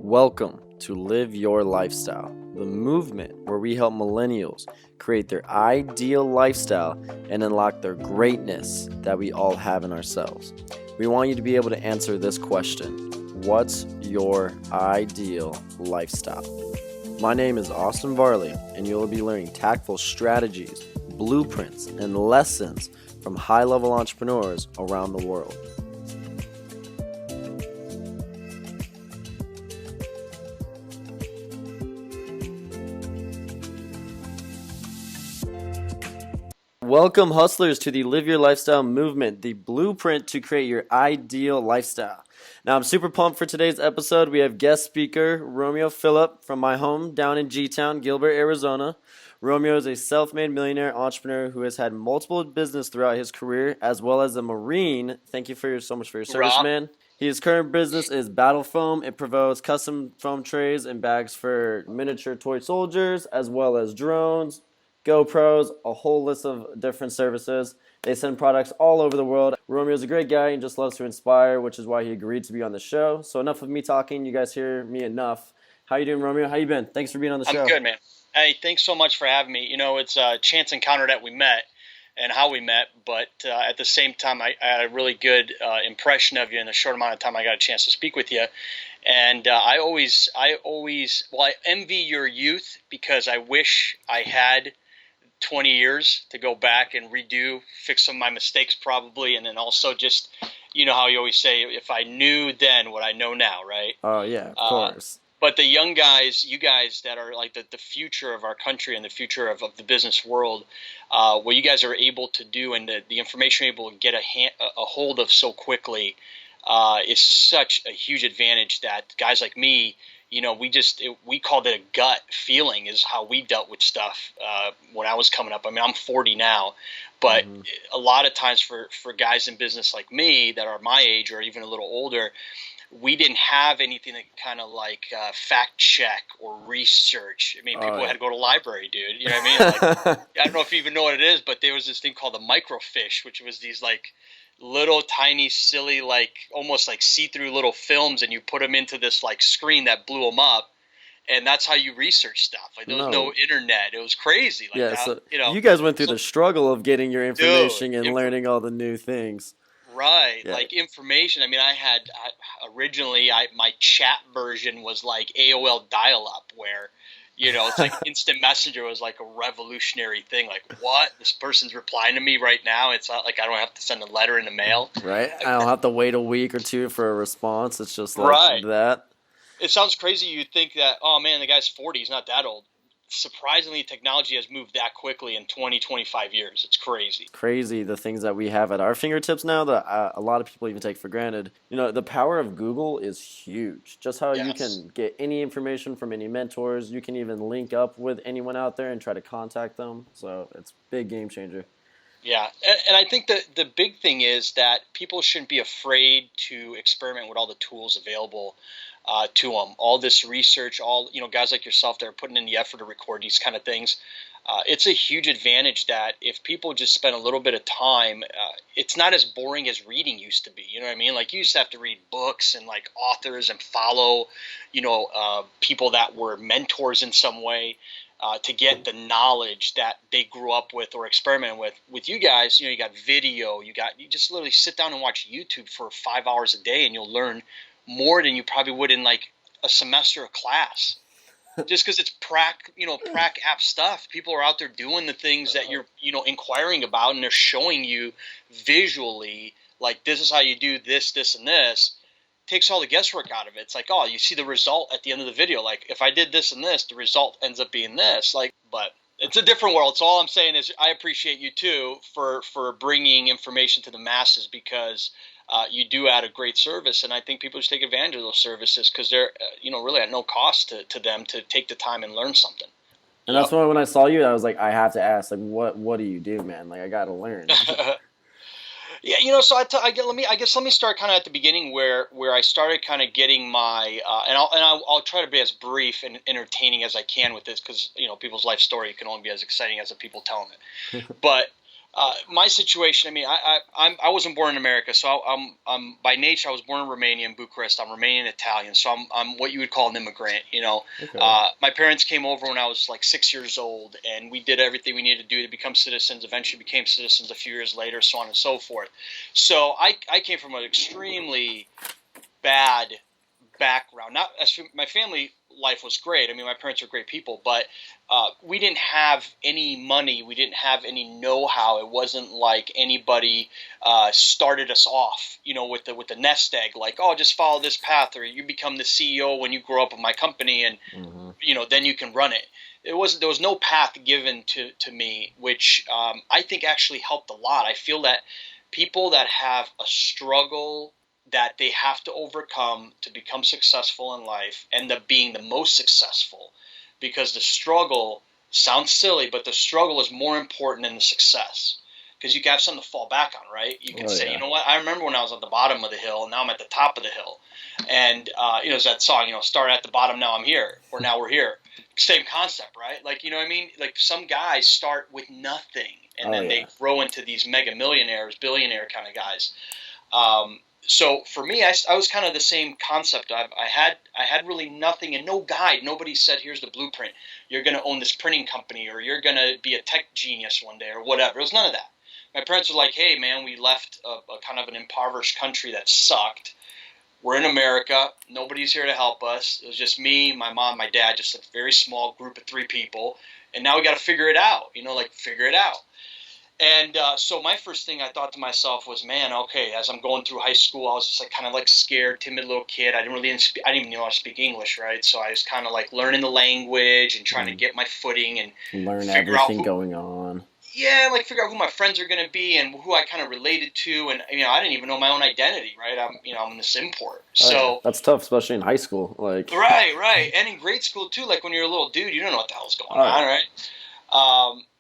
Welcome to Live Your Lifestyle, the movement where we help millennials create their ideal lifestyle and unlock their greatness that we all have in ourselves. We want you to be able to answer this question: what's your ideal lifestyle? My name is Austin Varley, and you'll be learning tactful strategies, blueprints, and lessons from high-level entrepreneurs around the world. Welcome, hustlers, to the Live Your Lifestyle movement, the blueprint to create your ideal lifestyle. Now, I'm super pumped for today's episode. We have guest speaker Romeo Filip from my home down in G-Town, Gilbert, Arizona. Romeo is a self-made millionaire entrepreneur who has had multiple business throughout his career, as well as a Marine. Thank you so much for your service, man. His current business is Battle Foam. It provides custom foam trays and bags for miniature toy soldiers, as well as drones, GoPros, a whole list of different services. They send products all over the world. Romeo's a great guy and just loves to inspire, which is why he agreed to be on the show. So enough of me talking. You guys hear me enough. How you doing, Romeo? How you been? Thanks for being on the show. I'm good, man. Hey, thanks so much for having me. You know, it's a chance encounter that we met and how we met, but at the same time, I had a really good impression of you in the short amount of time I got a chance to speak with you. And I envy your youth because I wish I had 20 years to go back and fix some of my mistakes probably, and then also just, you know how you always say, if I knew then what I know now, right? Oh, yeah, of course. But the young guys, you guys that are like the future of our country and the future of the business world, what you guys are able to do and the information you're able to get a hold of so quickly is such a huge advantage that guys like me, you know, we called it a gut feeling is how we dealt with stuff when I was coming up. I mean, I'm 40 now, but a lot of times for guys in business like me that are my age or even a little older, we didn't have anything that kind of like fact check or research. I mean, people had to go to the library, dude. You know what I mean? Like, I don't know if you even know what it is, but there was this thing called the microfiche, which was these like little tiny silly like almost like see-through little films, and you put them into this like screen that blew them up, and that's how you research stuff. Like there was no internet. It was crazy. Like yeah, so you guys went through the struggle of getting your information and learning all the new things. Right, yeah. Like information. I mean, originally my chat version was like AOL dial-up, where you know, it's like instant messenger was like a revolutionary thing. Like, what? This person's replying to me right now. It's not like I don't have to send a letter in the mail. Right. I don't have to wait a week or two for a response. It's just like that. It sounds crazy. You'd think that, oh man, the guy's 40. He's not that old. Surprisingly, technology has moved that quickly in 20, 25 years. It's crazy. Crazy the things that we have at our fingertips now that a lot of people even take for granted. You know, the power of Google is huge. Just how you can get any information from any mentors. You can even link up with anyone out there and try to contact them. So it's a big game changer. Yeah, and I think that the big thing is that people shouldn't be afraid to experiment with all the tools available to them. All this research, guys like yourself that are putting in the effort to record these kind of things. It's a huge advantage that if people just spend a little bit of time, it's not as boring as reading used to be. You know what I mean? Like you used to have to read books and like authors and follow, people that were mentors in some way. To get the knowledge that they grew up with or experimented with. With you guys, you got video, you just literally sit down and watch YouTube for 5 hours a day, and you'll learn more than you probably would in like a semester of class. Just because it's prac app stuff. People are out there doing the things that you're, inquiring about, and they're showing you visually, like this is how you do this, this, and this. Takes all the guesswork out of it. It's like, oh, you see the result at the end of the video. Like, if I did this and this, the result ends up being this. Like, but it's a different world. So all I'm saying is I appreciate you, too, for bringing information to the masses because you do add a great service. And I think people should take advantage of those services because they're, really at no cost to them to take the time and learn something. And that's why when I saw you, I was like, I have to ask, like, what do you do, man? Like, I got to learn. Yeah, so let me start kind of at the beginning where I started kind of getting my and I'll try to be as brief and entertaining as I can with this because people's life story can only be as exciting as the people telling it. But My situation. I mean, I wasn't born in America, so I'm by nature I was born in Romania in Bucharest. I'm Romanian Italian, so I'm what you would call an immigrant. Okay. My parents came over when I was like 6 years old, and we did everything we needed to do to become citizens. Eventually, became citizens a few years later, so on and so forth. So I came from an extremely bad background. Not my family life was great. I mean, my parents are great people, but we didn't have any money. We didn't have any know-how. It wasn't like anybody started us off, with the nest egg, like, oh, just follow this path, or you become the CEO when you grow up in my company, and Hmm. then you can run it. There was no path given to me, which I think actually helped a lot. I feel that people that have a struggle that they have to overcome to become successful in life end up being the most successful, because the struggle sounds silly, but the struggle is more important than the success, because you can have something to fall back on, right? You can Oh say, you yeah. know what, I remember when I was at the bottom of the hill, and now I'm at the top of the hill. And there's that song, start at the bottom, now I'm here, or now we're here. Same concept, right? Like, you know what I mean? Like, some guys start with nothing, and Oh then yeah. they grow into these mega millionaires, billionaire kind of guys. So for me, I was kind of the same concept. I had really nothing and no guide. Nobody said, "Here's the blueprint. You're going to own this printing company, or you're going to be a tech genius one day, or whatever." It was none of that. My parents were like, "Hey, man, we left a kind of an impoverished country that sucked. We're in America. Nobody's here to help us. It was just me, my mom, my dad, just a very small group of three people, and now we got to figure it out. Like, figure it out." And so my first thing I thought to myself was, man, okay. As I'm going through high school, I was just like kind of like scared, timid little kid. I didn't even know how to speak English, right? So I was kind of like learning the language and trying to Mm. get my footing and Learn figure out everything who, going on. yeah, like figure out who my friends are going to be and who I kind of related to. And I didn't even know my own identity, right? I'm this import. Oh yeah. So That's tough, especially in high school. Like, right, right, and in grade school too. Like when you're a little dude, you don't know what the hell's going oh on, yeah. right?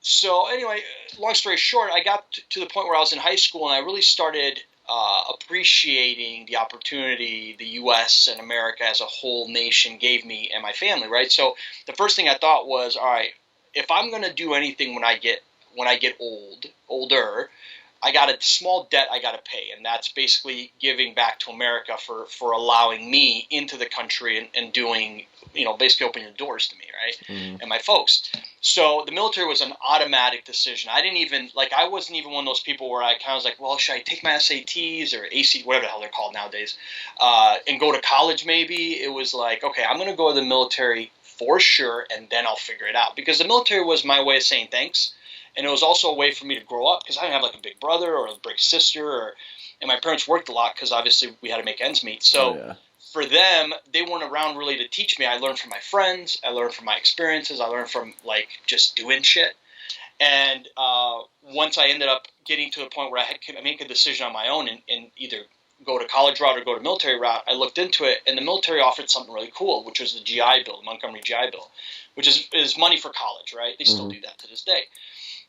So anyway, long story short, I got to the point where I was in high school, and I really started appreciating the opportunity the U.S. and America as a whole nation gave me and my family. Right. So the first thing I thought was, all right, if I'm going to do anything when I get older, I got a small debt I got to pay, and that's basically giving back to America for allowing me into the country and doing, basically opening the doors to me, right, Mm. and my folks. So the military was an automatic decision. I wasn't even one of those people where I kind of was like, well, should I take my SATs or AC, whatever the hell they're called nowadays, and go to college maybe? It was like, okay, I'm going to go to the military for sure, and then I'll figure it out, because the military was my way of saying thanks. And it was also a way for me to grow up, because I didn't have like a big brother or a big sister, and my parents worked a lot because obviously we had to make ends meet. Oh So yeah. for them, they weren't around really to teach me. I learned from my friends. I learned from my experiences. I learned from like just doing shit. And once I ended up getting to the point where I could make a decision on my own and either go to college route or go to military route, I looked into it, and the military offered something really cool, which was the GI Bill, the Montgomery GI Bill, which is money for college, right? They still Hmm. do that to this day.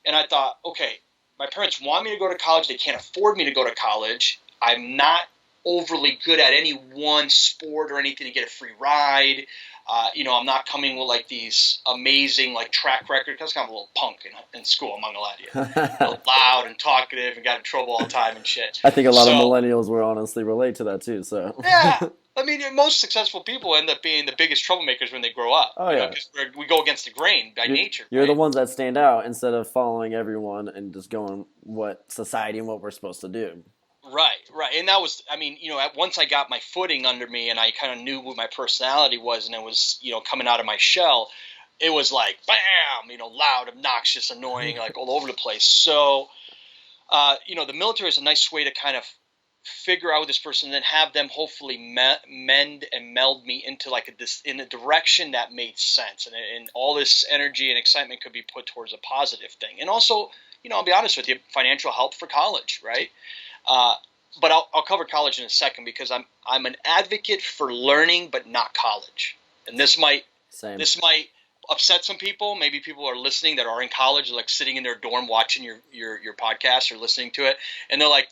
And I thought, okay, my parents want me to go to college. They can't afford me to go to college. I'm not overly good at any one sport or anything to get a free ride. I'm not coming with like these amazing like track record, because I'm kind of a little punk in school. I'm not gonna lie to you. A little loud and talkative and got in trouble all the time and shit. I think a lot of So millennials will honestly relate to that too. So. yeah, I mean, most successful people end up being the biggest troublemakers when they grow up. Oh yeah. Because we go against the grain by You're, nature, you're the right? ones that stand out instead of following everyone and just going what society and what we're supposed to do. Right, right. And that was, I mean, once I got my footing under me and I kind of knew what my personality was, and it was, coming out of my shell, it was like, bam, loud, obnoxious, annoying, like all over the place. So, the military is a nice way to kind of figure out this person and then have them hopefully mend and meld me into like this in a direction that made sense. And all this energy and excitement could be put towards a positive thing. And also, I'll be honest with you, financial help for college, right? Uh, but I'll cover college in a second, because I'm an advocate for learning, but not college. And Same. this might upset some people. Maybe people are listening that are in college, like sitting in their dorm watching your podcast or listening to it, and they're like,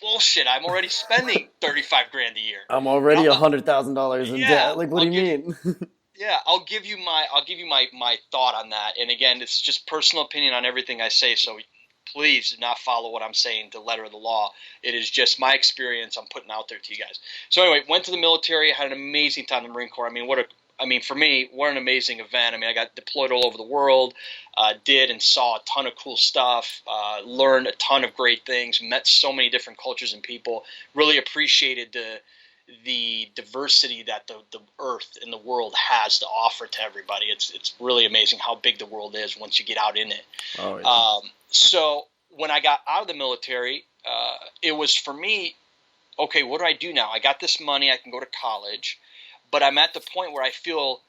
"Bullshit! I'm already spending 35 grand a year." I'm And already $100,000 in yeah, debt. Like, what do I'll you give you mean? I'll give you my thought on that. And again, this is just personal opinion on everything I say, so please do not follow what I'm saying to the letter of the law. It is just my experience I'm putting out there to you guys. So anyway, went to the military, had an amazing time in the Marine Corps. For me, what an amazing event. I got deployed all over the world, did and saw a ton of cool stuff, learned a ton of great things, met so many different cultures and people, really appreciated the diversity that the earth and the world has to offer to everybody. It's really amazing how big the world is once you get out in it. Oh, yeah. So when I got out of the military, it was for me, okay, what do I do now? I got this money, I can go to college, but I'm at the point where I feel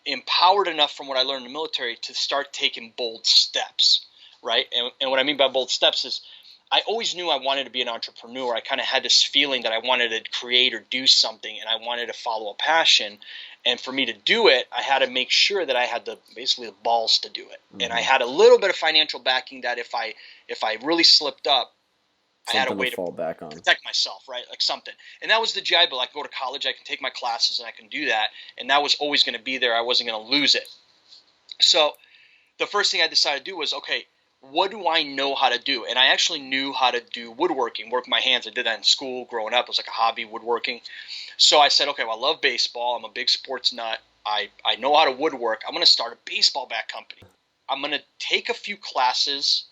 empowered enough from what I learned in the military to start taking bold steps, right? And what I mean by bold steps is I always knew I wanted to be an entrepreneur. I kind of had this feeling that I wanted to create or do something, and I wanted to follow a passion. And for me to do it, I had to make sure that I had basically the balls to do it. Mm-hmm. And I had a little bit of financial backing that if I really slipped up, something I had a way to fall back on, protect myself, right? Like something. And that was the GI Bill. I can go to college, I can take my classes, and I can do that. And that was always going to be there. I wasn't going to lose it. So the first thing I decided to do was, okay, what do I know how to do? And I actually knew how to do woodworking, work my hands. I did that in school growing up. It was like a hobby, woodworking. So I said, okay, well, I love baseball. I'm a big sports nut. I know how to woodwork. I'm going to start a baseball bat company. I'm going to take a few classes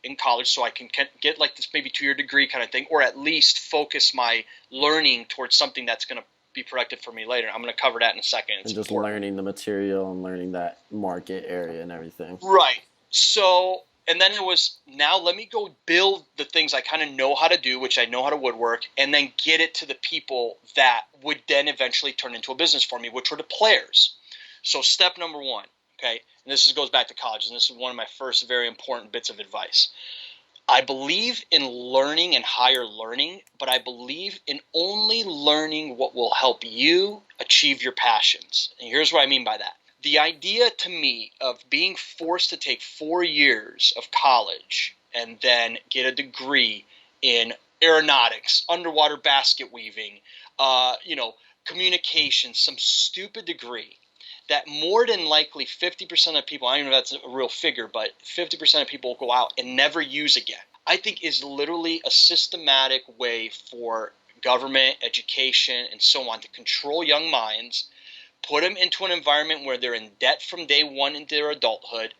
in college so I can get like this maybe 2-year degree kind of thing, or at least focus my learning towards something that's going to be productive for me later. I'm going to cover that in a second. It's just important. Learning the material and learning that market area and everything. Right. So, and then it was, now let me go build the things I kind of know how to do, which I know how to woodwork, and then get it to the people that would then eventually turn into a business for me, which were the players. So step number one, okay, and this goes back to college, and this is one of my first very important bits of advice. I believe in learning and higher learning, but I believe in only learning what will help you achieve your passions. And here's what I mean by that. The idea to me of being forced to take 4 years of college and then get a degree in aeronautics, underwater basket weaving, communication, some stupid degree that more than likely 50% of people, I don't know if that's a real figure, but 50% of people will go out and never use again, I think is literally a systematic way for government, education, and so on to control young minds, put them into an environment where they're in debt from day one into their adulthood,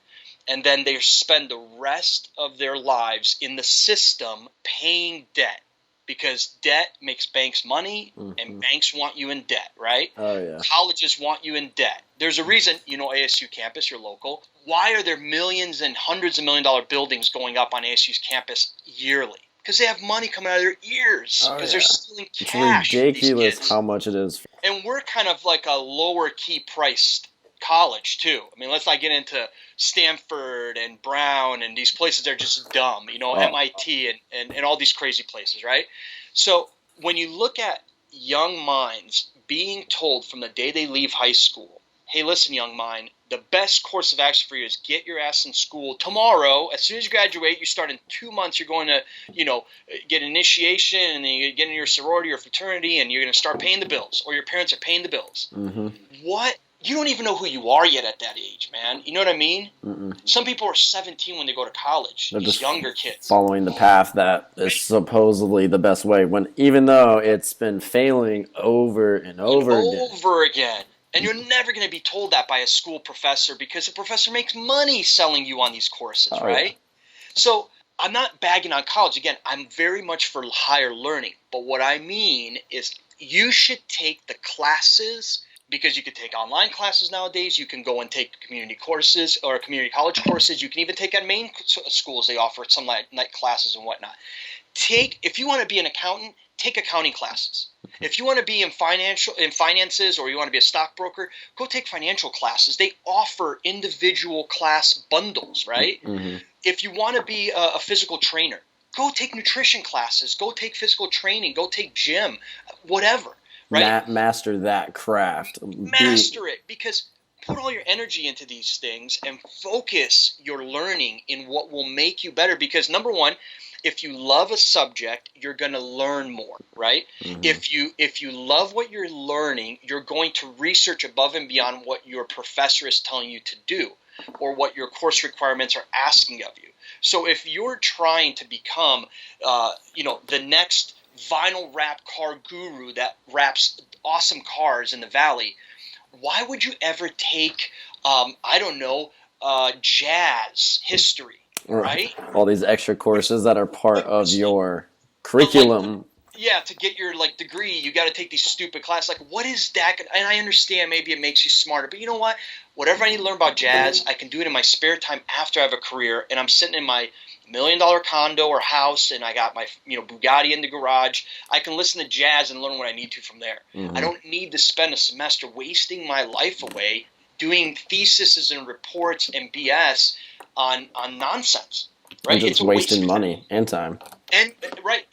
and then they spend the rest of their lives in the system paying debt, because debt makes banks money, and banks want you in debt, right? Oh, yeah. Colleges want you in debt. There's a reason, ASU campus, your local. Why are there millions and hundreds of $1 million buildings going up on ASU's campus yearly? Because they have money coming out of their ears, because they're stealing cash. It's ridiculous how much it is. And we're kind of like a lower key priced college too. Let's not get into Stanford and Brown and these places that are just dumb, MIT and all these crazy places, right? So when you look at young minds being told from the day they leave high school, hey, listen, young mind, the best course of action for you is get your ass in school tomorrow. As soon as you graduate, you start in 2 months, you're going to, get initiation, and then you get in your sorority or fraternity, and you're going to start paying the bills, or your parents are paying the bills. Mm-hmm. What? You don't even know who you are yet at that age, man. You know what I mean? Mm-mm. Some people are 17 when they go to college. They're These just younger kids. Following the path that is supposedly the best way, when even though it's been failing over and over again. And you're never going to be told that by a school professor, because the professor makes money selling you on these courses, right? Yeah. So I'm not bagging on college. Again, I'm very much for higher learning. But what I mean is you should take the classes, because you could take online classes nowadays. You can go and take community courses or community college courses. You can even take at main schools. They offer some night classes and whatnot. If you want to be an accountant, take accounting classes. If you want to be in finances, or you want to be a stockbroker, go take financial classes. They offer individual class bundles, right? Mm-hmm. If you want to be a physical trainer, go take nutrition classes. Go take physical training. Go take gym, whatever. Right? Master that craft. Master it, because put all your energy into these things and focus your learning in what will make you better. Because number one, if you love a subject, you're going to learn more, right? Mm-hmm. If you love what you're learning, you're going to research above and beyond what your professor is telling you to do, or what your course requirements are asking of you. So if you're trying to become, the next vinyl wrap car guru that wraps awesome cars in the valley, why would you ever take, I don't know, jazz history, right? All these extra courses that are part of your But like, curriculum. yeah, to get your like degree, you got to take these stupid classes. Like, what is that? And I understand maybe it makes you smarter, but you know what? Whatever I need to learn about jazz, I can do it in my spare time after I have a career, and I'm sitting in my $1 million condo or house, and I got my Bugatti in the garage. I can listen to jazz and learn what I need to from there. I don't need to spend a semester wasting my life away doing theses and reports and BS on nonsense. Right? And just wasting money and time. And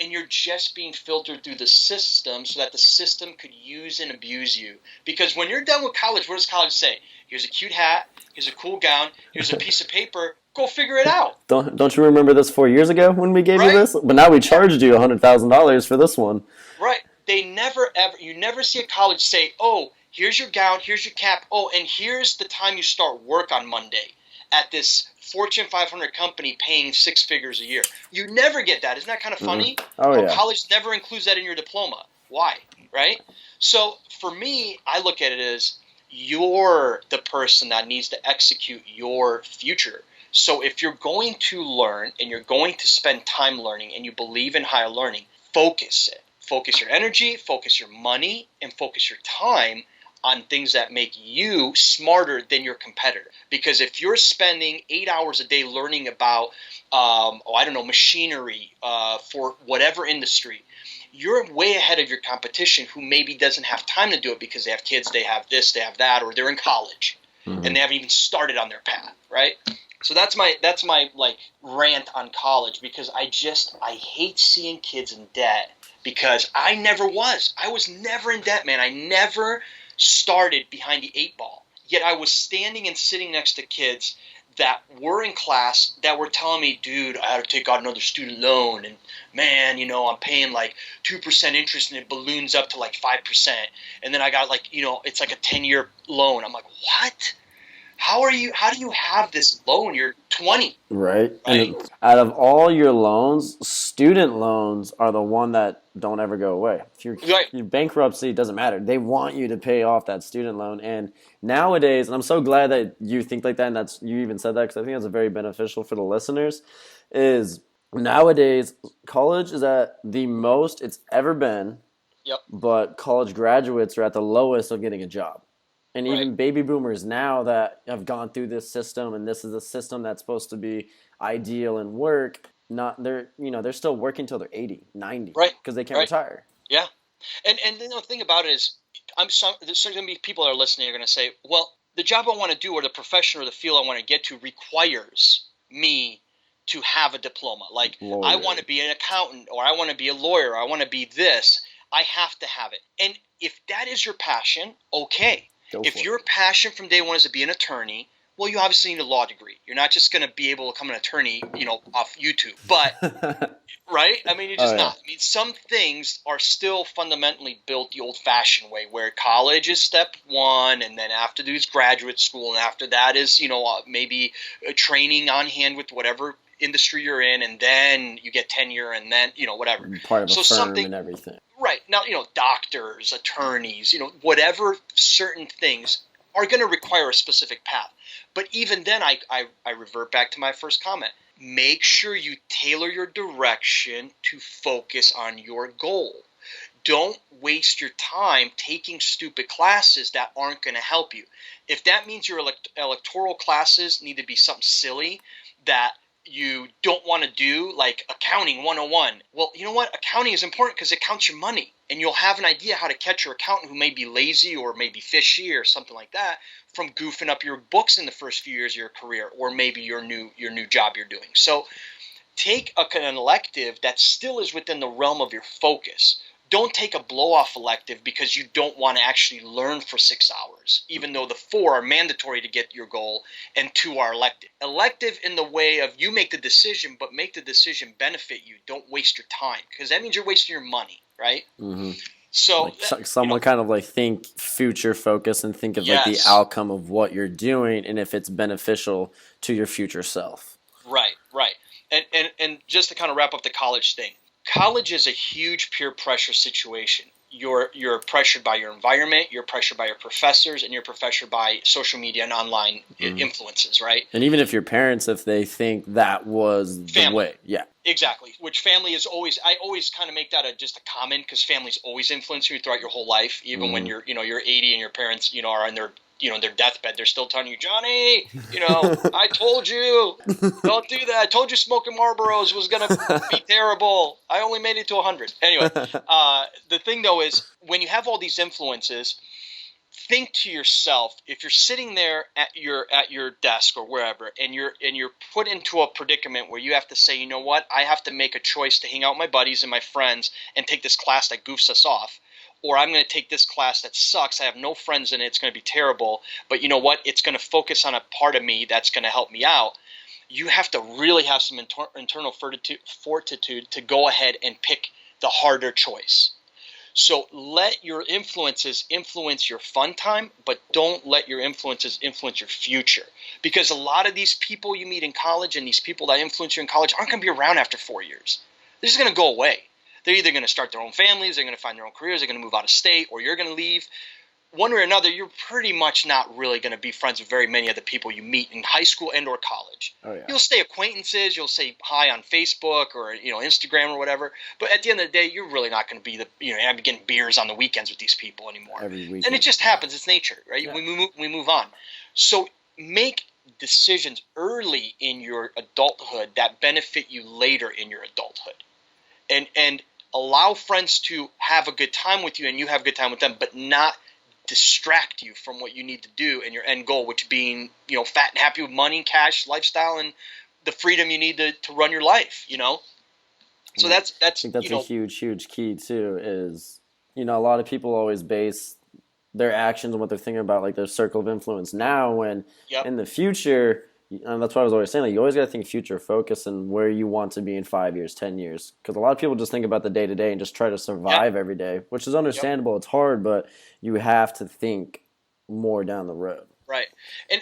you're just being filtered through the system so that the system could use and abuse you. Because when you're done with college, what does college say? Here's a cute hat, here's a cool gown, here's a piece of paper, go figure it out. Don't you remember this 4 years ago when we gave you this? But now we charged you $100,000 for this one. Right. You never see a college say, oh, here's your gown, here's your cap, oh, and here's the time you start work on Monday at this Fortune 500 company paying 6 figures a year. You never get that. Isn't that kind of funny? Oh, yeah. College never includes that in your diploma. Why? Right? So for me, I look at it as you're the person that needs to execute your future. So if you're going to learn and you're going to spend time learning and you believe in higher learning, focus it. Focus your energy, focus your money, and focus your time on things that make you smarter than your competitor. Because if you're spending 8 hours a day learning about, machinery for whatever industry, you're way ahead of your competition who maybe doesn't have time to do it because they have kids, they have this, they have that, or they're in college and they haven't even started on their path, right? So that's my like rant on college, because I hate seeing kids in debt, because I never was. I was never in debt, man. I never started behind the 8 ball. Yet I was standing and sitting next to kids that were in class that were telling me, dude, I had to take out another student loan, and man, I'm paying like 2% interest and it balloons up to like 5%. And then I got like, it's like a 10-year loan. I'm like, what? How do you have this loan? You're 20. Right. And out of all your loans, student loans are the one that don't ever go away. If your bankruptcy, doesn't matter. They want you to pay off that student loan. And nowadays, and I'm so glad that you think like that, and you even said that, because I think that's very beneficial for the listeners, is nowadays college is at the most it's ever been. Yep. But college graduates are at the lowest of getting a job. And even baby boomers now that have gone through this system, and this is a system that's supposed to be ideal and work, they're still working till they're 80, 90, because they can't retire. Yeah. And the thing about it is, there's going to be people that are listening are going to say, well, the job I want to do, or the profession or the field I want to get to, requires me to have a diploma. Like, lawyer. I want to be an accountant, or I want to be a lawyer, or I want to be this. I have to have it. And if that is your passion, okay. If your passion from day one is to be an attorney, well, you obviously need a law degree. You're not just going to be able to become an attorney, off YouTube. But, right? I mean, you're just not. I mean, some things are still fundamentally built the old-fashioned way, where college is step one, and then after that is graduate school, and after that is, maybe a training on hand with whatever industry you're in, and then you get tenure, and then, whatever. Part of a firm and everything. Right. Now, doctors, attorneys, whatever certain things are going to require a specific path. But even then, I revert back to my first comment. Make sure you tailor your direction to focus on your goal. Don't waste your time taking stupid classes that aren't going to help you. If that means your electoral classes need to be something silly that you don't want to do, like accounting 101. Well, you know what? Accounting is important because it counts your money, and you'll have an idea how to catch your accountant who may be lazy or maybe fishy or something like that from goofing up your books in the first few years of your career, or maybe your new job you're doing. So take an elective that still is within the realm of your focus. Don't take a blow-off elective because you don't want to actually learn for 6 hours, even though the 4 are mandatory to get your goal and 2 are elective. Elective in the way of you make the decision, but make the decision benefit you. Don't waste your time, because that means you're wasting your money, right? Mm-hmm. So someone kind of like think future focus and think of like the outcome of what you're doing and if it's beneficial to your future self. Right. And just to kind of wrap up the college thing, college is a huge peer pressure situation. You're pressured by your environment, you're pressured by your professors, and you're pressured by social media and online influences, right? And even if your parents, if they think that was the way, yeah. Exactly. Which family is always, I always kind of make that just a comment, because families always influence you throughout your whole life. Even when you're 80 and your parents, are on their deathbed, they're still telling you, Johnny, I told you, don't do that. I told you smoking Marlboros was going to be terrible. I only made it to 100. Anyway, the thing though is, when you have all these influences, think to yourself, if you're sitting there at your desk or wherever, and you're put into a predicament where you have to say, you know what, I have to make a choice to hang out with my buddies and my friends and take this class that goofs us off, or I'm going to take this class that sucks, I have no friends in it, it's going to be terrible, but you know what, it's going to focus on a part of me that's going to help me out. You have to really have some internal fortitude to go ahead and pick the harder choice. So let your influences influence your fun time, but don't let your influences influence your future. Because a lot of these people you meet in college and these people that influence you in college aren't going to be around after 4 years. They're just going to go away. They're either going to start their own families, they're going to find their own careers, they're going to move out of state, or you're going to leave. One way or another, you're pretty much not really going to be friends with very many of the people you meet in high school and or college. Oh, yeah. You'll stay acquaintances, you'll say hi on Facebook or Instagram or whatever, but at the end of the day, you're really not going to be getting beers on the weekends with these people anymore. Every weekend. And it just happens. It's nature, right? Yeah. We move on. So make decisions early in your adulthood that benefit you later in your adulthood. And allow friends to have a good time with you and you have a good time with them, but not distract you from what you need to do and your end goal, which being, fat and happy with money, cash, lifestyle, and the freedom you need to run your life, So that's I think that's a huge key too, is, a lot of people always base their actions and what they're thinking about, like their circle of influence now, when in the future, and that's what I was always saying, like you always got to think future focus and where you want to be in 5 years, 10 years. Because a lot of people just think about the day to day and just try to survive every day, which is understandable. It's hard, but you have to think more down the road. Right. And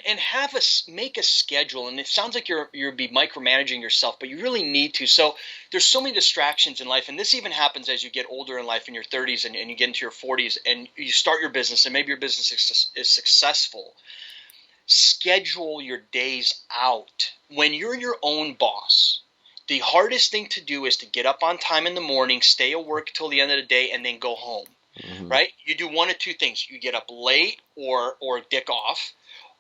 make a schedule. And it sounds like you're be micromanaging yourself, but you really need to. So there's so many distractions in life. And this even happens as you get older in life, in your 30s and you get into your 40s and you start your business and maybe your business is successful. Schedule your days out. When you're your own boss, the hardest thing to do is to get up on time in the morning, stay at work till the end of the day, and then go home. Mm-hmm. Right? You do one of two things. You get up late or dick off,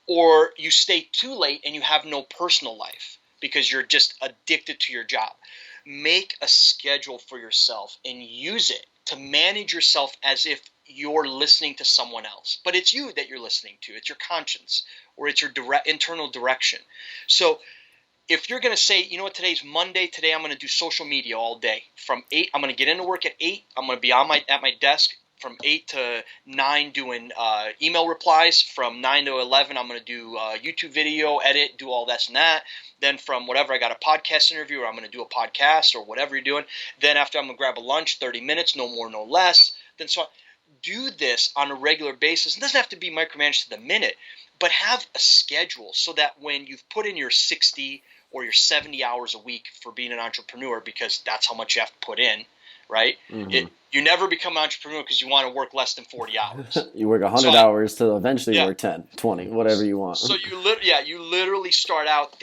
or you stay too late and you have no personal life because you're just addicted to your job. Make a schedule for yourself and use it to manage yourself as if you're listening to someone else. But it's you that you're listening to. It's your conscience, or it's your internal direction. So if you're going to say, you know what, today's Monday, today I'm going to do social media all day. From 8, I'm going to get into work at 8. I'm going to be at my desk from 8 to 9 doing email replies. From 9 to 11, I'm going to do YouTube video, edit, do all this and that. Then from whatever, I got a podcast interview, or I'm going to do a podcast or whatever you're doing. Then after, I'm going to grab a lunch, 30 minutes, no more, no less. Then so do this on a regular basis. It doesn't have to be micromanaged to the minute, but have a schedule so that when you've put in your 60 or your 70 hours a week for being an entrepreneur, because that's how much you have to put in, right? Mm-hmm. You never become an entrepreneur because you want to work less than 40 hours. You work 100 hours to eventually work 10, 20, whatever you want. So you literally start out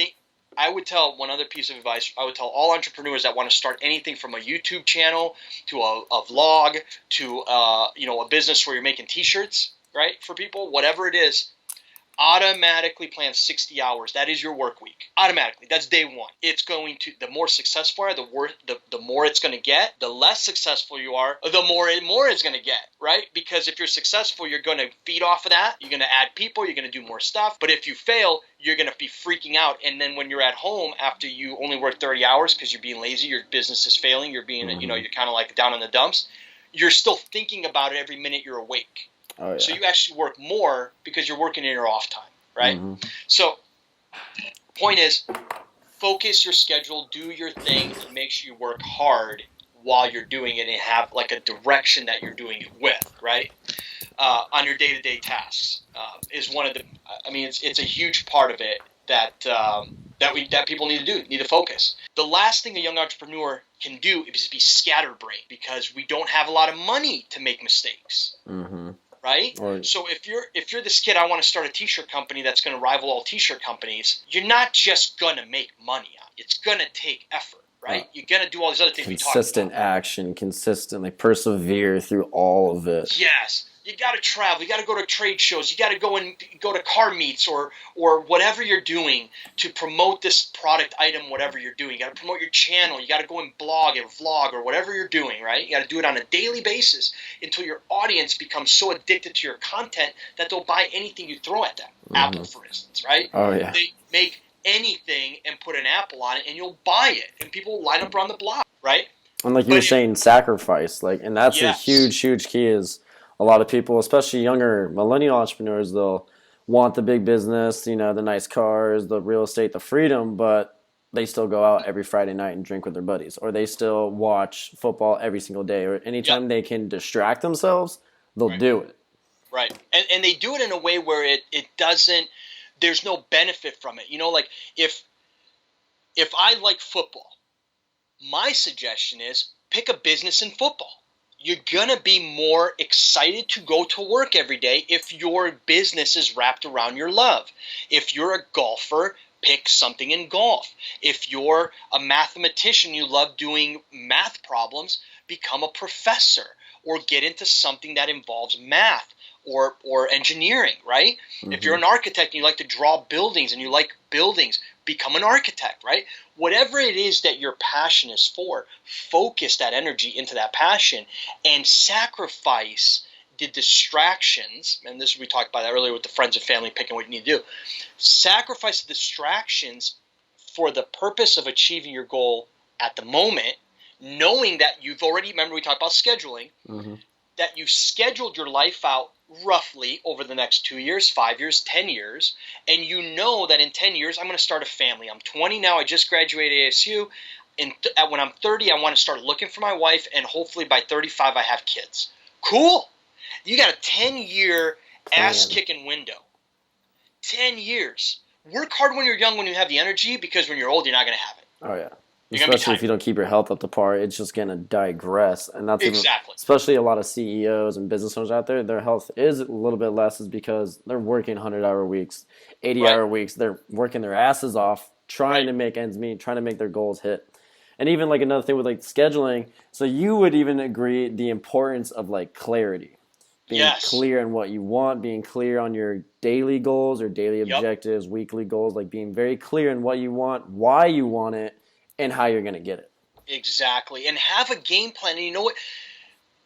I would tell one other piece of advice. I would tell all entrepreneurs that want to start anything from a YouTube channel to a vlog to a business where you're making T-shirts, right, for people, whatever it is. Automatically plan 60 hours. That is your work week. Automatically. That's day one. It's going to, the more successful you are, the more it's going to get. The less successful you are, the more it's going to get, right? Because if you're successful, you're going to feed off of that. You're going to add people. You're going to do more stuff. But if you fail, you're going to be freaking out. And then when you're at home after you only work 30 hours because you're being lazy, your business is failing, you're being, you're kind of like down in the dumps, you're still thinking about it every minute you're awake. Oh, yeah. So you actually work more because you're working in your off time, right? Mm-hmm. So point is, focus your schedule, do your thing, and make sure you work hard while you're doing it and have like a direction that you're doing it with, right? On your day-to-day tasks is one of the – I mean, it's a huge part of it that that people need to do, need to focus. The last thing a young entrepreneur can do is be scatterbrained, because we don't have a lot of money to make mistakes. Mm-hmm. Right? Or, so if you're this kid, I want to start a t-shirt company that's going to rival all t-shirt companies, you're not just going to make money on it. It's going to take effort, right? You're going to do all these other things we talked about. Consistent action, consistently persevere through all of it. Yes. You got to travel. You got to go to trade shows. You got to go to car meets or whatever you're doing to promote this product item, whatever you're doing. You got to promote your channel. You got to go and blog and vlog or whatever you're doing, right? You got to do it on a daily basis until your audience becomes so addicted to your content that they'll buy anything you throw at them. Mm-hmm. Apple, for instance, right? Oh, yeah. They make anything and put an apple on it, and you'll buy it, and people will line up around the block, right? And like you were saying, sacrifice, and that's a huge key. Is a lot of people, especially younger millennial entrepreneurs, they'll want the big business, the nice cars, the real estate, the freedom, but they still go out every Friday night and drink with their buddies, or they still watch football every single day, or anytime they can distract themselves, they'll do it. Right. And they do it in a way where it doesn't, there's no benefit from it. Like if I like football, my suggestion is pick a business in football. You're going to be more excited to go to work every day if your business is wrapped around your love. If you're a golfer, pick something in golf. If you're a mathematician, you love doing math problems, become a professor or get into something that involves math or engineering, right? Mm-hmm. If you're an architect and you like to draw buildings and you like buildings, become an architect, right? Whatever it is that your passion is for, focus that energy into that passion and sacrifice the distractions. And this, we talked about that earlier with the friends and family, picking what you need to do. Sacrifice the distractions for the purpose of achieving your goal at the moment, knowing that you've already, remember we talked about scheduling, mm-hmm. that you've scheduled your life out roughly over the next 2 years, 5 years, 10 years, and you know that in 10 years, I'm going to start a family. I'm 20 now. I just graduated ASU. And when I'm 30, I want to start looking for my wife, and hopefully by 35, I have kids. Cool. You got a 10-year ass-kicking window. 10 years. Work hard when you're young, when you have the energy, because when you're old, you're not going to have it. Oh, yeah. Especially if you don't keep your health up to par, it's just going to digress. And that's exactly. Especially a lot of CEOs and business owners out there, their health is a little bit less is because they're working 100-hour weeks, 80-hour weeks. They're working their asses off, trying to make ends meet, trying to make their goals hit. And even another thing with scheduling, so you would even agree the importance of clarity. Being clear on what you want, being clear on your daily goals or daily objectives, weekly goals, being very clear on what you want, why you want it, and how you're going to get it. Exactly. And have a game plan. And you know what?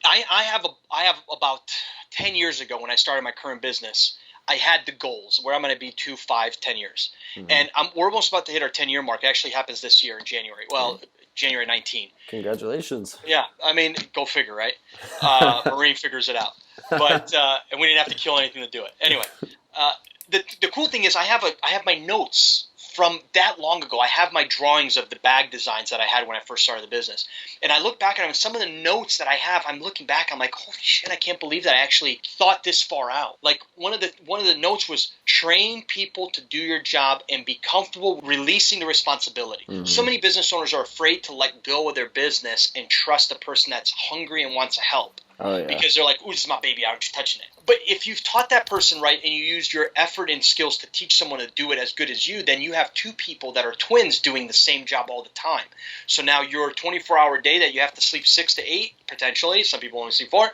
I have about 10 years ago when I started my current business, I had the goals where I'm going to be 2, 5, 10 years. Mm-hmm. And we're almost about to hit our 10-year mark. It actually happens this year in January. Well, January 19. Congratulations. Yeah. I mean, go figure, right? Marine figures it out. But and we didn't have to kill anything to do it. Anyway, the cool thing is I have my notes from that long ago. I have my drawings of the bag designs that I had when I first started the business. And I look back at them, and some of the notes that I have, I'm looking back, I'm like, holy shit, I can't believe that I actually thought this far out. One of the notes was train people to do your job and be comfortable releasing the responsibility. Mm-hmm. So many business owners are afraid to let go of their business and trust a person that's hungry and wants to help. Oh, yeah. Because they're like, "Ooh, this is my baby. I don't you touching it." But if you've taught that person right and you used your effort and skills to teach someone to do it as good as you, then you have two people that are twins doing the same job all the time. So now your 24-hour day that you have to sleep 6 to 8, potentially, some people only sleep 4,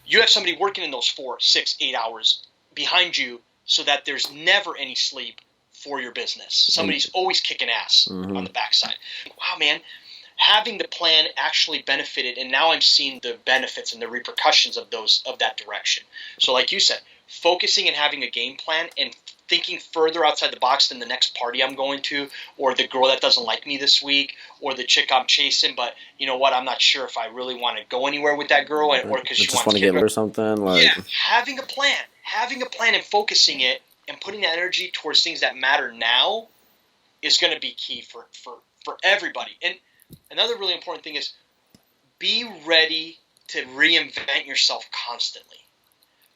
you have somebody working in those 4, 6, 8 hours behind you so that there's never any sleep for your business. Somebody's always kicking ass on the backside. Wow, man. Having the plan actually benefited, and now I'm seeing the benefits and the repercussions of that direction. So like you said, focusing and having a game plan and thinking further outside the box than the next party I'm going to, or the girl that doesn't like me this week, or the chick I'm chasing, but you know what, I'm not sure if I really want to go anywhere with that girl, or because she wants to get or something. Yeah, having a plan and focusing it and putting that energy towards things that matter now is going to be key for everybody. And another really important thing is be ready to reinvent yourself constantly.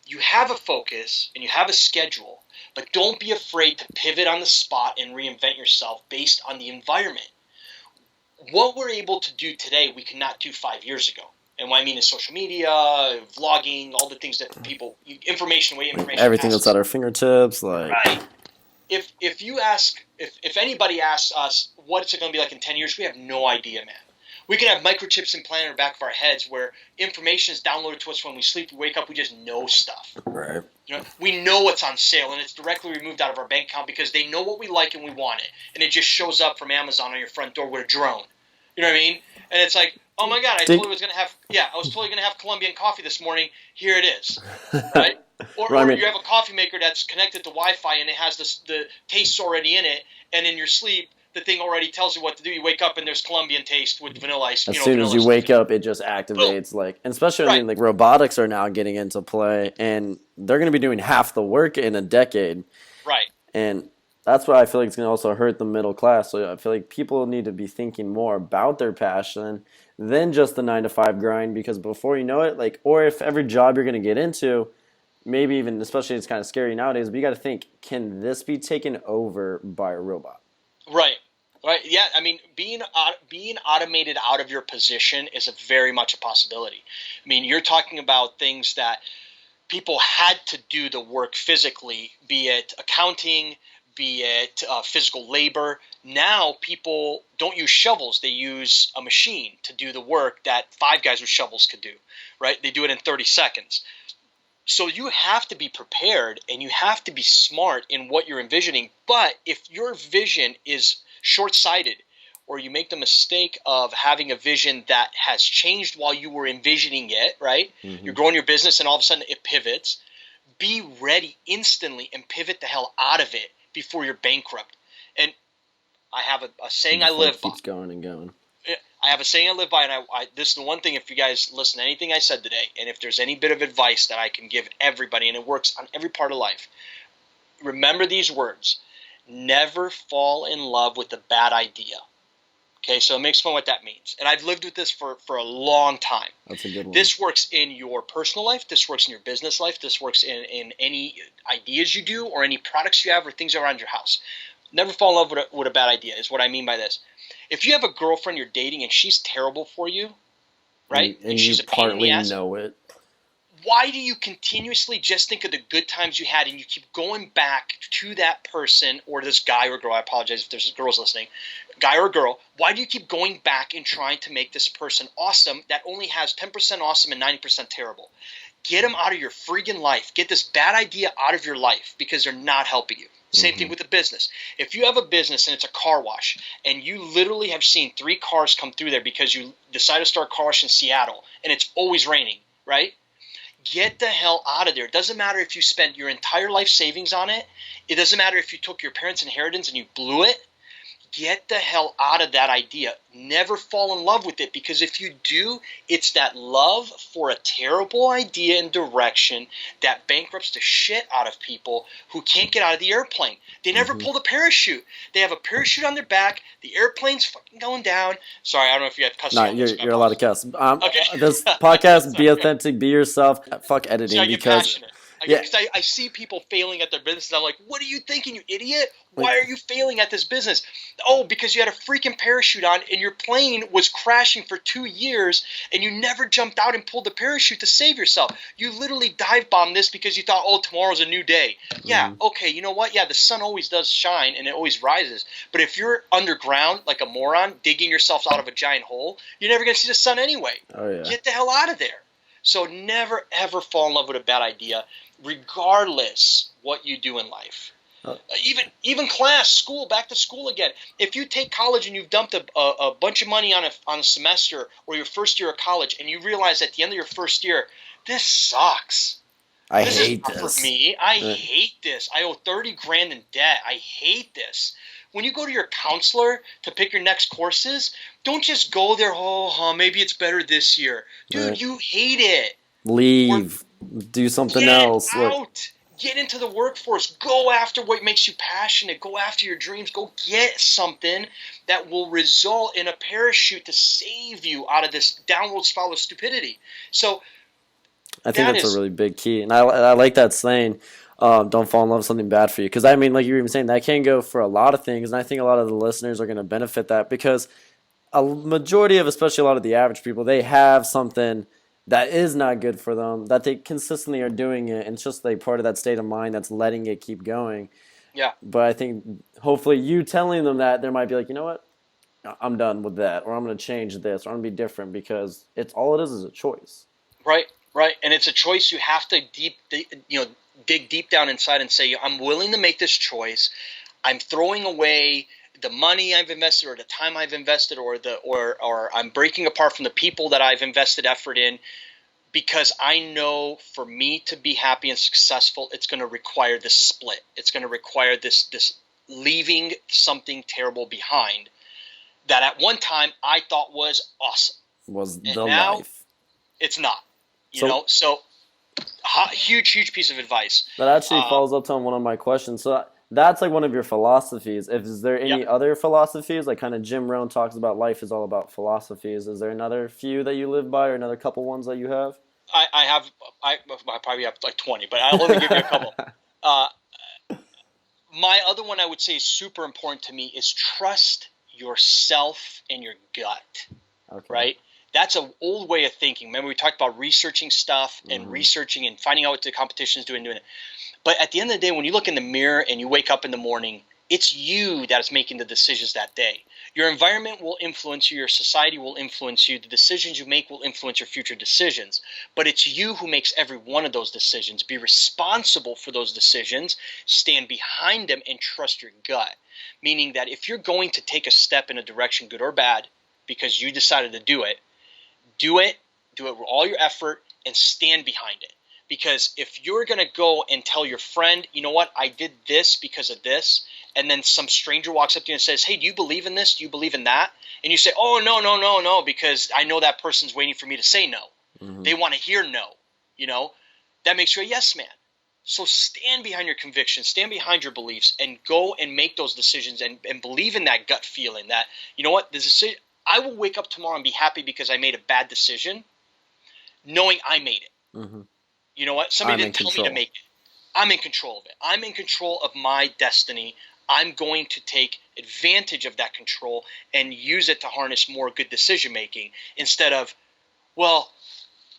you have a focus and you have a schedule, but don't be afraid to pivot on the spot and reinvent yourself based on the environment. What we're able to do today, we could not do 5 years ago. And what I mean is social media, vlogging, all the things that people, information, Everything passes. that's at our fingertips, like Right. If anybody asks us what's it going to be like in 10 years, we have no idea, man. We can have microchips implanted in the back of our heads where information is downloaded to us when we sleep. We wake up, we just know stuff. right. We know what's on sale, and it's directly removed out of our bank account because they know what we like and we want it, and it just shows up from Amazon on your front door with a drone. You know what I mean? And it's like, oh my God, I was totally gonna have Colombian coffee this morning. Here it is, right? Or you have a coffee maker that's connected to Wi-Fi and it has the tastes already in it, and in your sleep, the thing already tells you what to do. You wake up and there's Colombian taste with vanilla ice. As soon as you wake up, it just activates. Like, and especially I mean, like robotics are now getting into play, and they're going to be doing half the work in a decade. Right. And that's why I feel like it's going to also hurt the middle class. So I feel like people need to be thinking more about their passion than just the 9-to-5 grind, because before you know it, like, or if every job you're going to get into, maybe even, especially it's kind of scary nowadays, but you got to think, can this be taken over by a robot? Right. Yeah. I mean, being automated out of your position is very much a possibility. I mean, you're talking about things that people had to do the work physically, be it accounting, be it physical labor. Now people don't use shovels; they use a machine to do the work that 5 guys with shovels could do. Right? They do it in 30 seconds. So you have to be prepared and you have to be smart in what you're envisioning. But if your vision is short-sighted, or you make the mistake of having a vision that has changed while you were envisioning it, right? Mm-hmm. You're growing your business and all of a sudden it pivots. Be ready instantly and pivot the hell out of it before you're bankrupt. And I have a saying I live by. Keeps going and going. I have a saying I live by, and this is the one thing, if you guys listen to anything I said today, and if there's any bit of advice that I can give everybody, and it works on every part of life, remember these words: never fall in love with a bad idea. Okay, so let me explain what that means. And I've lived with this for a long time. That's a good one. This works in your personal life. This works in your business life. This works in any ideas you do or any products you have or things around your house. Never fall in love with a bad idea is what I mean by this. If you have a girlfriend you're dating and she's terrible for you, right? And she's you partly know it. Why do you continuously just think of the good times you had and you keep going back to that person or this guy or girl? I apologize if there's girls listening. Guy or girl, why do you keep going back and trying to make this person awesome that only has 10% awesome and 90% terrible? Get them out of your freaking life. Get this bad idea out of your life because they're not helping you. Same thing with a business. If you have a business and it's a car wash and you literally have seen 3 cars come through there because you decided to start car wash in Seattle and it's always raining, right? Get the hell out of there. It doesn't matter if you spent your entire life savings on it. It doesn't matter if you took your parents' inheritance and you blew it. Get the hell out of that idea. Never fall in love with it, because if you do, it's that love for a terrible idea and direction that bankrupts the shit out of people who can't get out of the airplane. They never pulled a parachute. They have a parachute on their back. The airplane's fucking going down. Sorry, I don't know if you had cuss. No, you're allowed to cuss. Okay. This podcast, be authentic, be yourself. Fuck editing, so I get because passionate. Because I see people failing at their business, and I'm like, what are you thinking, you idiot? Why are you failing at this business? Oh, because you had a freaking parachute on and your plane was crashing for 2 years and you never jumped out and pulled the parachute to save yourself. You literally dive bombed this because you thought, oh, tomorrow's a new day. Yeah, okay, you know what? Yeah, the sun always does shine and it always rises. But if you're underground like a moron, digging yourself out of a giant hole, you're never going to see the sun anyway. Oh, yeah. Get the hell out of there. So never, ever fall in love with a bad idea, regardless what you do in life. Even class, school, back to school again. If you take college and you've dumped a bunch of money on a semester or your first year of college, and you realize at the end of your first year, this sucks. This hate is not for me. I hate this. I owe $30,000 in debt. I hate this. When you go to your counselor to pick your next courses, don't just go there, maybe it's better this year. Dude, you hate it. Leave. Do something else. Out. Get into the workforce. Go after what makes you passionate. Go after your dreams. Go get something that will result in a parachute to save you out of this downward spiral of stupidity. So I think That that's a is really big key, and I like that saying. Don't fall in love with something bad for you, because I mean, like you were even saying, that can go for a lot of things, and I think a lot of the listeners are going to benefit that because a majority of, especially a lot of the average people, they have something that is not good for them that they consistently are doing it, and it's just like part of that state of mind that's letting it keep going. yeah. But I think hopefully you telling them that, there might be like, you know what, I'm done with that, or I'm going to change this, or I'm going to be different, because it's all it is a choice. Right, right, and it's a choice you have to dig deep down inside and say, I'm willing to make this choice. I'm throwing away the money I've invested, or the time I've invested, or I'm breaking apart from the people that I've invested effort in, because I know for me to be happy and successful, it's going to require this split. It's going to require this leaving something terrible behind that at one time I thought was awesome, Was and the now life. it's not. So So huge piece of advice. that actually Um, follows up to one of my questions. So that's like one of your philosophies. If is there yeah, any other philosophies? Like kind of Jim Rohn talks about life is all about philosophies. Is there another few that you live by, or another couple ones that you have? I have I probably have like 20, but I'll only give you a couple. Uh, my other one I would say is super important to me is trust yourself and your gut. Okay. Right? That's an old way of thinking. Remember, we talked about researching stuff and Hmm. researching and finding out what the competition is doing it. But at the end of the day, when you look in the mirror and you wake up in the morning, it's you that is making the decisions that day. Your environment will influence you. Your society will influence you. The decisions you make will influence your future decisions. But it's you who makes every one of those decisions. Be responsible for those decisions. Stand behind them and trust your gut. Meaning that if you're going to take a step in a direction, good or bad, because you decided to do it with all your effort, and stand behind it. Because if you're going to go and tell your friend, you know what, I did this because of this, and then some stranger walks up to you and says, hey, do you believe in this? Do you believe in that? And you say, oh, no, because I know that person's waiting for me to say no. Hmm. They want to hear no. That makes you a yes man. So stand behind your convictions, stand behind your beliefs, and go and make those decisions, and believe in that gut feeling that, you know what, the decision, I will wake up tomorrow and be happy because I made a bad decision, knowing I made it. Hmm. You know what? Somebody I'm in didn't tell me to control. make it. I'm in control of it. I'm in control of my destiny. I'm going to take advantage of that control and use it to harness more good decision making, instead of, well,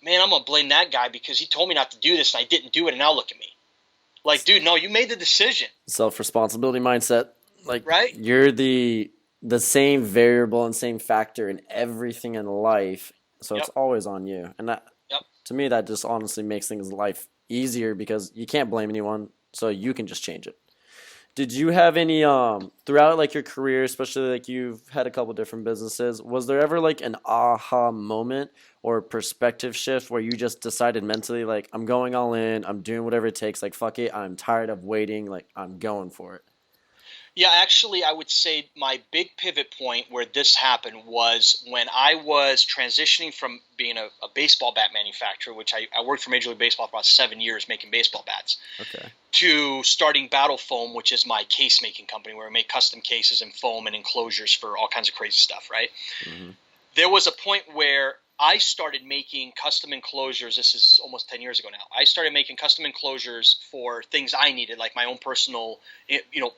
man, I'm going to blame that guy because he told me not to do this and I didn't do it, and now look at me. Like, dude, no, you made the decision, Self responsibility mindset. Like right? you're the same variable and same factor in everything in life, so it's Yep, always on you. And that, yep. to me, that just honestly makes things in life easier because you can't blame anyone, so you can just change it. Did you have any throughout like your career, especially like you've had a couple different businesses, was there ever like an aha moment or perspective shift where you just decided mentally like I'm going all in, I'm doing whatever it takes, like fuck it, I'm tired of waiting, like I'm going for it. Yeah, actually, I would say my big pivot point where this happened was when I was transitioning from being a baseball bat manufacturer, which I worked for Major League Baseball for about 7 years making baseball bats, Okay. to starting Battle Foam, which is my case making company where I make custom cases and foam and enclosures for all kinds of crazy stuff, right? Hmm. There was a point where I started making custom enclosures. This is almost 10 years ago now. I started making custom enclosures for things I needed, like my own personal,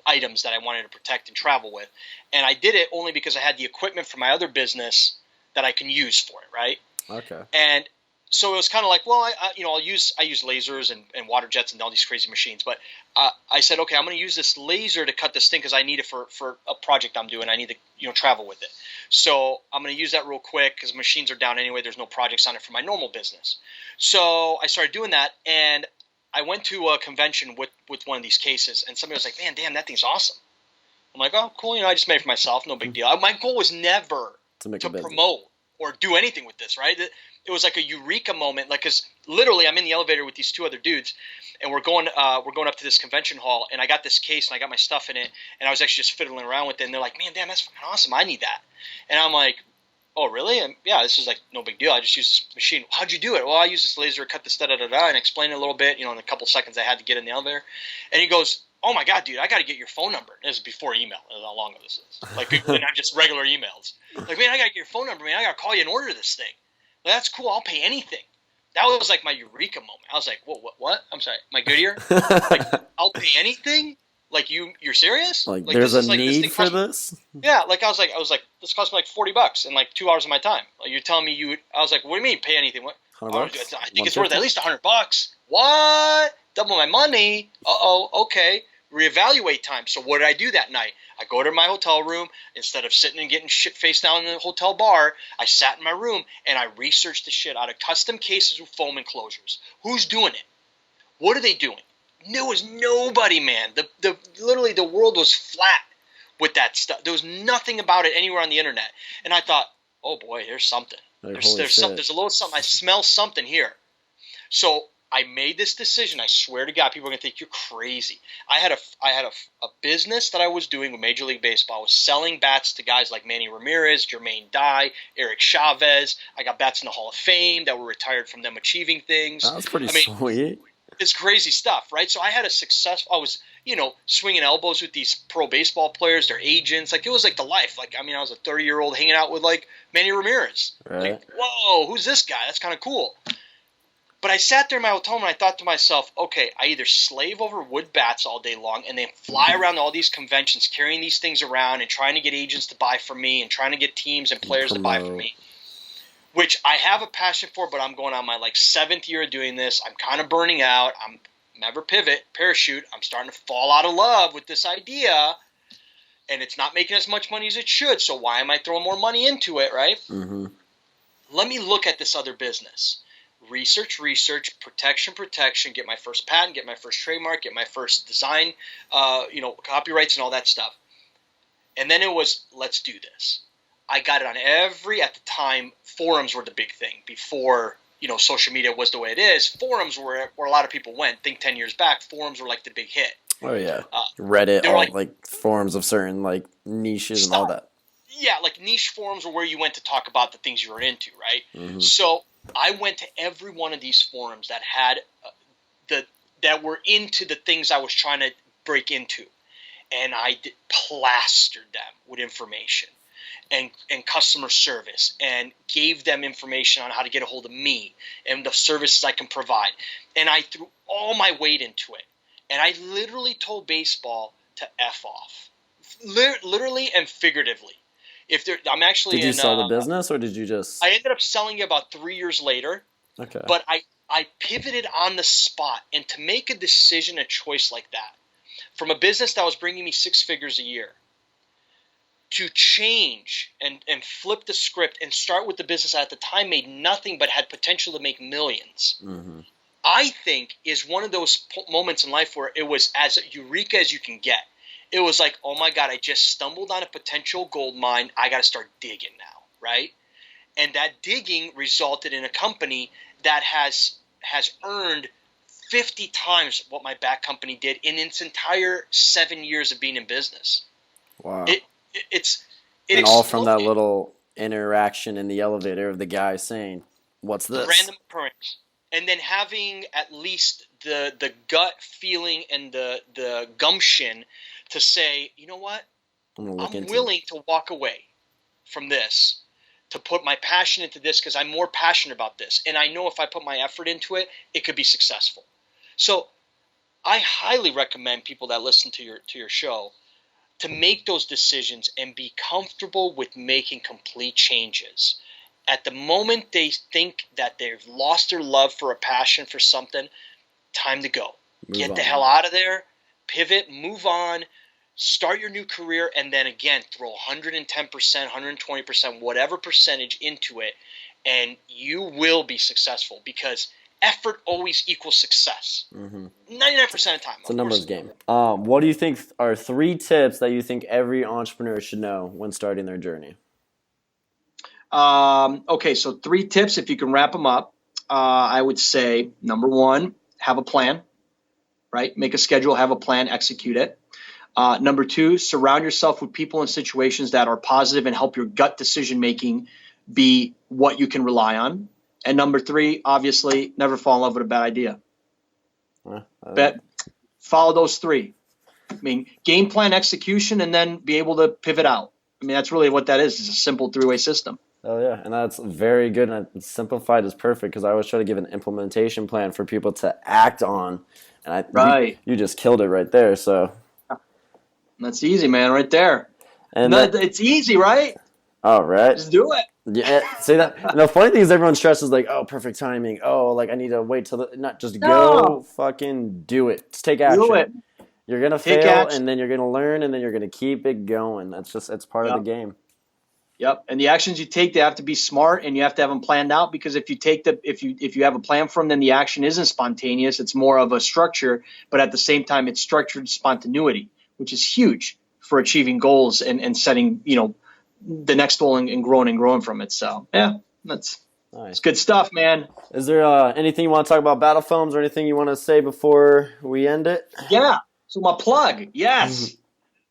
items that I wanted to protect and travel with. And I did it only because I had the equipment from my other business that I can use for it, right? Okay. And so it was kind of like, well, I use lasers and water jets and all these crazy machines, but I said, okay, I'm going to use this laser to cut this thing because I need it for a project I'm doing. I need to travel with it, so I'm going to use that real quick because machines are down anyway. There's no projects on it for my normal business, so I started doing that, and I went to a convention with one of these cases, and somebody was like, "Man, damn, that thing's awesome." I'm like, "Oh, cool. I just made it for myself. No big deal." My goal was never To make a to business. promote or do anything with this, right? It was like a eureka moment, like, because literally I'm in the elevator with these two other dudes, and we're going up to this convention hall, and I got this case and I got my stuff in it, and I was actually just fiddling around with it, and they're like, "Man, damn, that's fucking awesome. I need that." And I'm like, "Oh, really?" And yeah, this is like no big deal. I just use this machine. How'd you do it? Well, I use this laser, cut this da-da-da-da, and explain it a little bit, in a couple seconds I had to get in the elevator. And he goes, "Oh my God, dude, I got to get your phone number." And this is before email. That's how long ago this is. Like, not just regular emails. Like, man, I got to get your phone number, man. I got to call you and order this thing. Like, that's cool. I'll pay anything. that was like my eureka moment. I was like, what? I'm sorry, my Goodyear? Like, I'll pay anything? Like, you're serious? Like, Like, there's this a is like, this need thing for cost me, this? yeah, like I was like, this cost me like $40 and like 2 hours of my time. Like, you're telling me I was like, what do you mean pay anything? What? Oh, I $100? think it's worth 150? at least $100. What? Double my money? Okay. Reevaluate time. So what did I do that night? I go to my hotel room. Instead of sitting and getting shit face down in the hotel bar, I sat in my room and I researched the shit out of custom cases with foam enclosures. Who's doing it? What are they doing? There was nobody, man. Literally the world was flat with that stuff. There was nothing about it anywhere on the internet. And I thought, oh boy, there's something. Like, There's holy some, shit. there's a little something. I smell something here. So I made this decision. I swear to God, people are gonna think you're crazy. I had a business that I was doing with Major League Baseball. I was selling bats to guys like Manny Ramirez, Jermaine Dye, Eric Chavez. I got bats in the Hall of Fame that were retired from them achieving things. That was pretty I mean, sweet. it's crazy stuff, right? So I had I was, swinging elbows with these pro baseball players, their agents. Like, it was like the life. Like, I mean, I was a 30-year-old hanging out with like Manny Ramirez. Right. Like, whoa, who's this guy? That's kind of cool. But I sat there in my hotel room and I thought to myself, okay, I either slave over wood bats all day long and then fly around all these conventions carrying these things around and trying to get agents to buy from me and trying to get teams and players to buy from me, which I have a passion for, but I'm going on my like 7th year of doing this. I'm kind of burning out. I'm never pivot, parachute. I'm starting to fall out of love with this idea, and it's not making as much money as it should. So why am I throwing more money into it, right? Mm-hmm. Let me look at this other business. Research, protection, get my first patent, get my first trademark, get my first design, copyrights and all that stuff. And then it was, let's do this. I got it on at the time, forums were the big thing. Before, social media was the way it is, forums were where a lot of people went. Think 10 years back, forums were like the big hit. Oh, yeah. Reddit, they were all like forums of certain like niches and all that. Yeah, like niche forums were where you went to talk about the things you were into, right? Mm-hmm. So I went to every one of these forums that had that were into the things I was trying to break into, and I plastered them with information and customer service, and gave them information on how to get a hold of me and the services I can provide, and I threw all my weight into it, and I literally told baseball to F off, literally and figuratively. I'm actually Did you sell the business, or did you just? I ended up selling it about 3 years later. Okay. But I pivoted on the spot, and to make a decision, a choice like that, from a business that was bringing me 6 figures a year, to change and flip the script and start with the business that at the time made nothing but had potential to make millions. Mm-hmm. I think is one of those moments in life where it was as eureka as you can get. It was like, oh my God, I just stumbled on a potential gold mine. I got to start digging now, right? And that digging resulted in a company that has earned 50 times what my back company did in its entire 7 years of being in business. Wow. It and all from that little interaction in the elevator of the guy saying, "What's this?" Random occurrence. And then having at least the gut feeling and the gumption to say, you know what, I'm willing to walk away from this to put my passion into this because I'm more passionate about this. And I know if I put my effort into it, it could be successful. So I highly recommend people that listen to your show to make those decisions and be comfortable with making complete changes. At the moment they think that they've lost their love for a passion for something, time to go. Get the hell out of there, pivot, move on, start your new career, and then again, throw 110%, 120%, whatever percentage into it, and you will be successful because effort always equals success. 99% of the time. It's a numbers game. What do you think are 3 tips that you think every entrepreneur should know when starting their journey? Okay, so 3 tips, if you can wrap them up. I would say, number 1, have a plan, right? Make a schedule, have a plan, execute it. Number 2, surround yourself with people and situations that are positive and help your gut decision-making be what you can rely on. And number 3, obviously, never fall in love with a bad idea. Follow those 3. I mean, game plan, execution, and then be able to pivot out. I mean, that's really what that is. It's a simple 3-way system. Oh yeah, and that's very good, and simplified is perfect because I always try to give an implementation plan for people to act on, and Right. you just killed it right there. So, That's easy, man, right there. and No, that, it's easy, right? all right, Just do it. yeah. See that? And the funny thing is, everyone stresses like, oh, perfect timing. Oh, like I need to wait till not just go, No, fucking do it. Just take do action. it. You're gonna Take fail, action. and then you're gonna learn, and then you're gonna keep it going. It's part of the Yep. game. Yep. And the actions you take, they have to be smart, and you have to have them planned out, because if you have a plan for them, then the action isn't spontaneous. It's more of a structure, but at the same time, it's structured spontaneity, which is huge for achieving goals and setting, the next goal and growing from it. So yeah, it's Nice. good stuff, man. Is there anything you want to talk about battle films or anything you want to say before we end it? Yeah. So my plug, yes.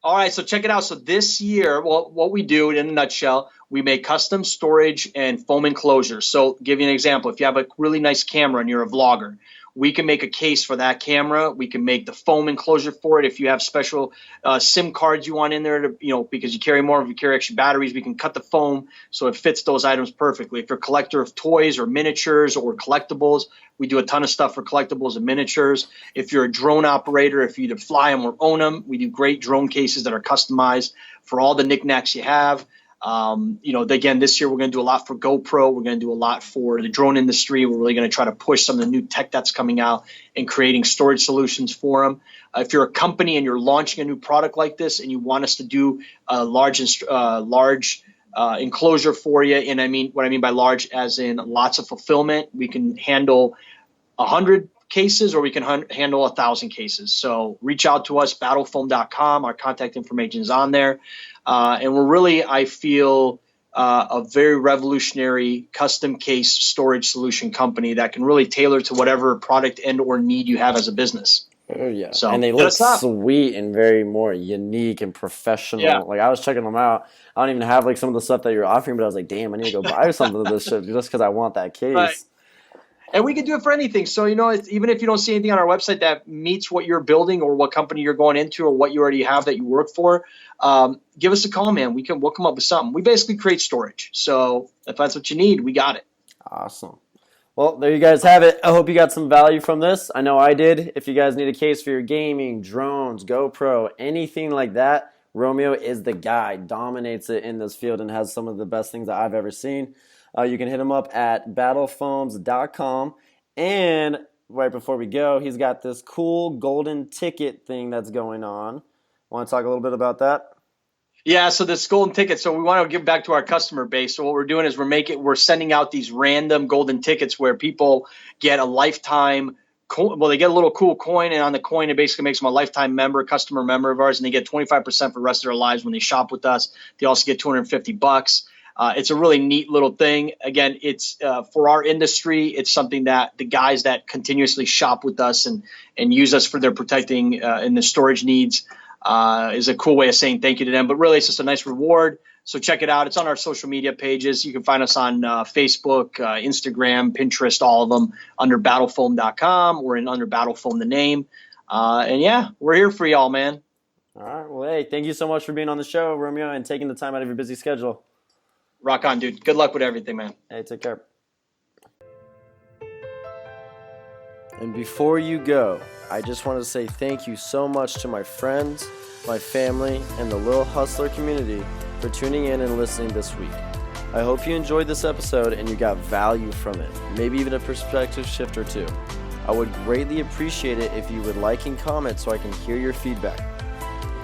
All right, so check it out. So this year, well, what we do in a nutshell, we make custom storage and foam enclosures. So give you an example. If you have a really nice camera and you're a vlogger, we can make a case for that camera. We can make the foam enclosure for it. If you have special SIM cards you want in there to, because you carry more, if you carry extra batteries, we can cut the foam so it fits those items perfectly. If you're a collector of toys or miniatures or collectibles, we do a ton of stuff for collectibles and miniatures. If you're a drone operator, if you either fly them or own them, we do great drone cases that are customized for all the knickknacks you have. Again, this year we're going to do a lot for GoPro. We're going to do a lot for the drone industry. We're really going to try to push some of the new tech that's coming out and creating storage solutions for them. If you're a company and you're launching a new product like this and you want us to do a large enclosure for you, and what I mean by large, as in lots of fulfillment, we can handle 100 cases or we can handle 1,000 cases. So reach out to us, battlefoam.com. Our contact information is on there. And we're really, I feel, a very revolutionary custom case storage solution company that can really tailor to whatever product and or need you have as a business. Oh yeah, So, and they hit look us up. sweet and very more unique and professional. Yeah. Like I was checking them out. I don't even have like some of the stuff that you're offering, but I was like, damn, I need to go buy something of this shit just because I want that case. Right. And we can do it for anything. So, even if you don't see anything on our website that meets what you're building or what company you're going into or what you already have that you work for, give us a call, man. We'll come up with something. We basically create storage. So if that's what you need, we got it. Awesome. Well, there you guys have it. I hope you got some value from this. I know I did. If you guys need a case for your gaming, drones, GoPro, anything like that, Romeo is the guy. Dominates it in this field and has some of the best things that I've ever seen. You can hit him up at battlefoams.com. And right before we go, he's got this cool golden ticket thing that's going on. Want to talk a little bit about that? Yeah, so this golden ticket. So we want to give back to our customer base. So what we're doing is we're sending out these random golden tickets where people get a lifetime. They get a little cool coin, and on the coin it basically makes them a lifetime customer member of ours, and they get 25% for the rest of their lives when they shop with us. They also get $250. It's a really neat little thing. Again, it's for our industry. It's something that the guys that continuously shop with us and use us for their protecting and the storage needs is a cool way of saying thank you to them. But really, it's just a nice reward. So check it out. It's on our social media pages. You can find us on Facebook, Instagram, Pinterest, all of them under battlefoam.com or under battlefoam the name. And yeah, we're here for y'all, man. All right. Well, hey, thank you so much for being on the show, Romeo, and taking the time out of your busy schedule. Rock on, dude. Good luck with everything, man. Hey, take care. And before you go, I just want to say thank you so much to my friends, my family, and the Little Hustler community for tuning in and listening this week. I hope you enjoyed this episode and you got value from it, maybe even a perspective shift or two. I would greatly appreciate it if you would like and comment so I can hear your feedback.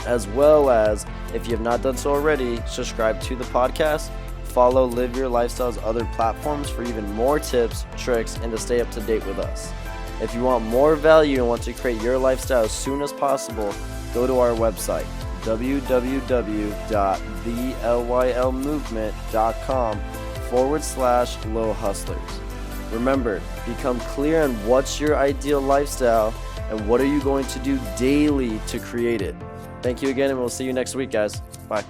As well as, if you have not done so already, subscribe to the podcast, follow Live Your Lifestyle's other platforms for even more tips, tricks, and to stay up to date with us. If you want more value and want to create your lifestyle as soon as possible, go to our website, www.thelylmovement.com/low hustlers. Remember, become clear on what's your ideal lifestyle and what are you going to do daily to create it. Thank you again, and we'll see you next week, guys. Bye.